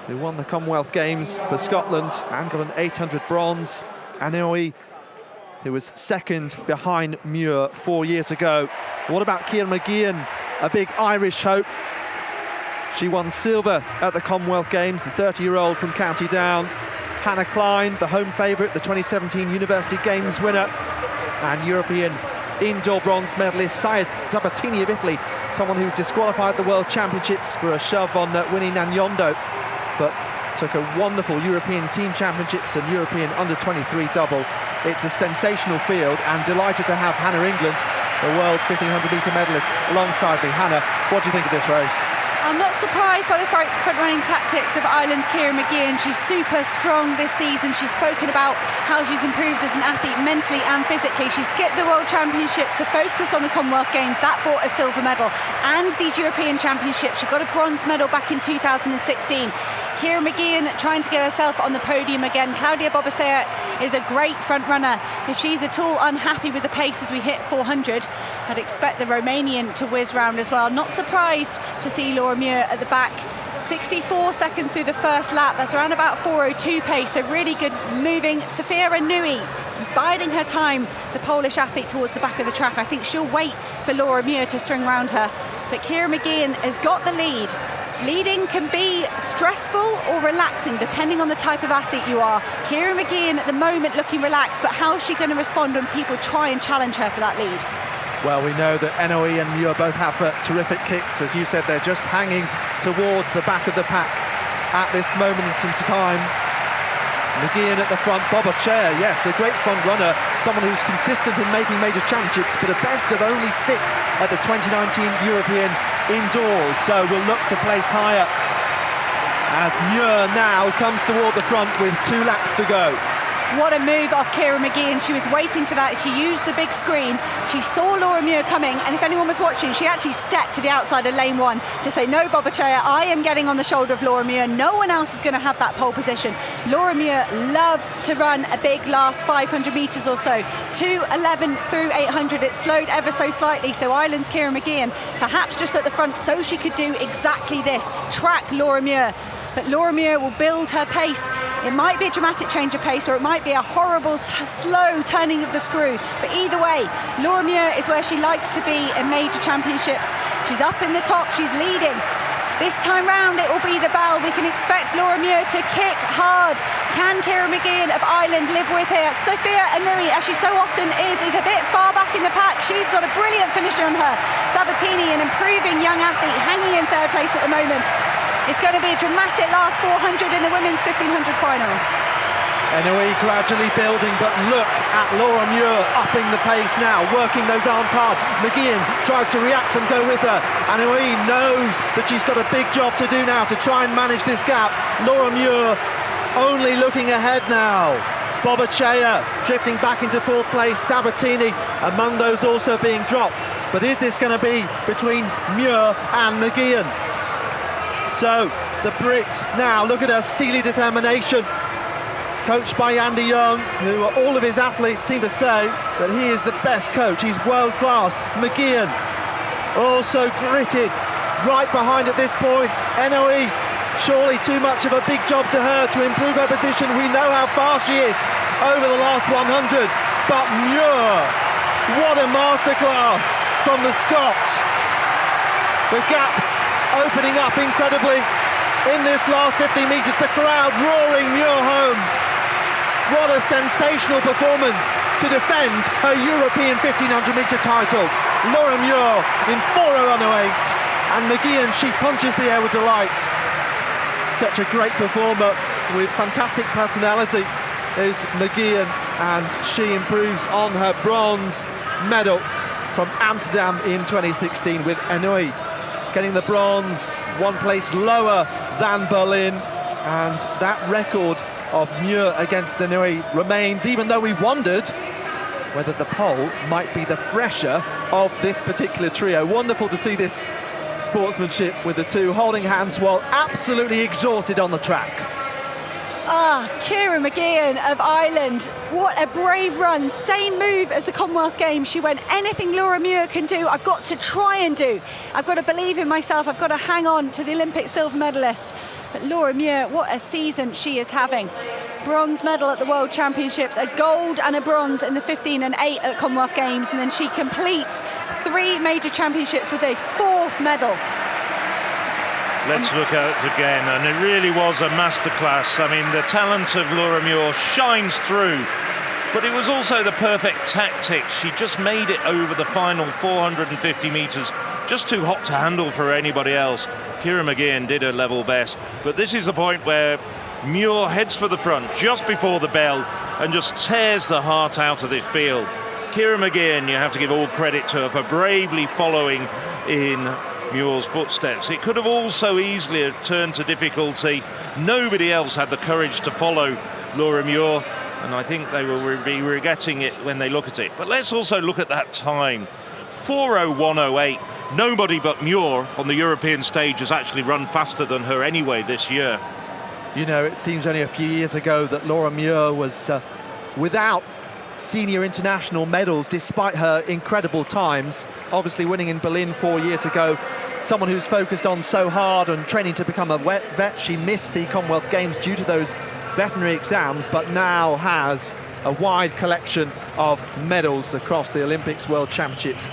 who won the Commonwealth Games for Scotland and got an 800 bronze. Anoa'i, who was second behind Muir 4 years ago. What about Ciara Mageean, a big Irish hope? She won silver at the Commonwealth Games, the 30-year-old from County Down. Hannah Klein, the home favourite, the 2017 University Games winner, and European indoor bronze medalist Saya Sabatini of Italy, someone who disqualified the World Championships for a shove on Winnie Nyanyondo, but took a wonderful European Team Championships and European Under-23 double. It's a sensational field, and delighted to have Hannah England, the world 1500-metre medalist, alongside me. Hannah, what do you think of this race? I'm not surprised by the front-running tactics of Ireland's Ciara Mageean. She's super strong this season. She's spoken about how she's improved as an athlete mentally and physically. She skipped the World Championships to focus on the Commonwealth Games. That brought a silver medal. And these European Championships, she got a bronze medal back in 2016. Ciara Mageean trying to get herself on the podium again. Claudia Bobasea is a great front runner. If she's at all unhappy with the pace as we hit 400, I'd expect the Romanian to whiz round as well. Not surprised to see Laura Muir at the back. 64 seconds through the first lap. That's around about 4:02 pace, so really good moving. Sophia Anoa'i biding her time, the Polish athlete, towards the back of the track. I think she'll wait for Laura Muir to swing round her. But Ciara Mageean has got the lead. Leading can be stressful or relaxing, depending on the type of athlete you are. Ciara Mageean at the moment looking relaxed, but how is she going to respond when people try and challenge her for that lead? Well, we know that Anoa'i and Muir both have terrific kicks. As you said, they're just hanging towards the back of the pack at this moment in time. Mageean at the front, Bobachea, yes, a great front runner, someone who's consistent in making major championships, but a best of only 6th at the 2019 European Indoors, so we'll look to place higher as Muir now comes toward the front with 2 laps to go. What a move off Ciara Mageean. She was waiting for that. She used the big screen. She saw Laura Muir coming, and if anyone was watching, she actually stepped to the outside of lane 1 to say, no, Bobachea, I am getting on the shoulder of Laura Muir. No one else is going to have that pole position. Laura Muir loves to run a big last 500 metres or so. 2:11 through 800. It slowed ever so slightly, so Ireland's Ciara Mageean perhaps just at the front so she could do exactly this, track Laura Muir. But Laura Muir will build her pace. It might be a dramatic change of pace, or it might be a horrible, slow turning of the screw. But either way, Laura Muir is where she likes to be in major championships. She's up in the top, she's leading. This time round, it will be the bell. We can expect Laura Muir to kick hard. Can Ciara Mageean of Ireland live with here? Sophia Anoa'i, as she so often is a bit far back in the pack. She's got a brilliant finisher on her. Sabatini, an improving young athlete, hanging in 3rd place at the moment. It's going to be a dramatic last 400 in the women's 1500 finals. Anoa'i gradually building, but look at Laura Muir upping the pace now, working those arms hard. Mageean tries to react and go with her. Anoa'i knows that she's got a big job to do now to try and manage this gap. Laura Muir only looking ahead now. Bobachea drifting back into 4th place. Sabatini among those also being dropped. But is this going to be between Muir and Mageean? So the Brit now, look at her steely determination, coached by Andy Young, who all of his athletes seem to say that he is the best coach. He's world class. Mageean also gritted right behind at this point. Anoa'i, surely too much of a big job to her to improve her position. We know how fast she is over the last 100, but Muir, what a masterclass from the Scot. The gaps opening up incredibly in this last 50 metres, the crowd roaring Muir home. What a sensational performance to defend her European 1500 metre title. Laura Muir in 4:08, and Mageean, she punches the air with delight. Such a great performer with fantastic personality is Mageean, and she improves on her bronze medal from Amsterdam in 2016 with Anoa'i getting the bronze 1 place lower than Berlin, and that record of Muir against Anoa'i remains, even though we wondered whether the pole might be the fresher of this particular trio. Wonderful to see this sportsmanship with the two holding hands while absolutely exhausted on the track. Ciara Mageean of Ireland, what a brave run. Same move as the Commonwealth Games. She went, anything Laura Muir can do, I've got to try and do. I've got to believe in myself. I've got to hang on to the Olympic silver medalist. But Laura Muir, what a season she is having. Bronze medal at the World Championships, a gold and a bronze in the 15 and 8 at Commonwealth Games, and then she completes 3 major championships with a 4th medal. Let's look at it again, and it really was a masterclass. I mean, the talent of Laura Muir shines through, but it was also the perfect tactics. She just made it over the final 450 metres, just too hot to handle for anybody else. Ciara Mageean did her level best, but this is the point where Muir heads for the front just before the bell and just tears the heart out of this field. Ciara Mageean, you have to give all credit to her for bravely following in Muir's footsteps. It could have also easily turned to difficulty. Nobody else had the courage to follow Laura Muir, and I think they will be regretting it when they look at it. But let's also look at that time. 4:01:08. Nobody but Muir on the European stage has actually run faster than her anyway this year. You know, it seems only a few years ago that Laura Muir was without senior international medals despite her incredible times. Obviously winning in Berlin 4 years ago. Someone who's focused on so hard and training to become a vet. She missed the Commonwealth Games due to those veterinary exams, but now has a wide collection of medals across the Olympics, World Championships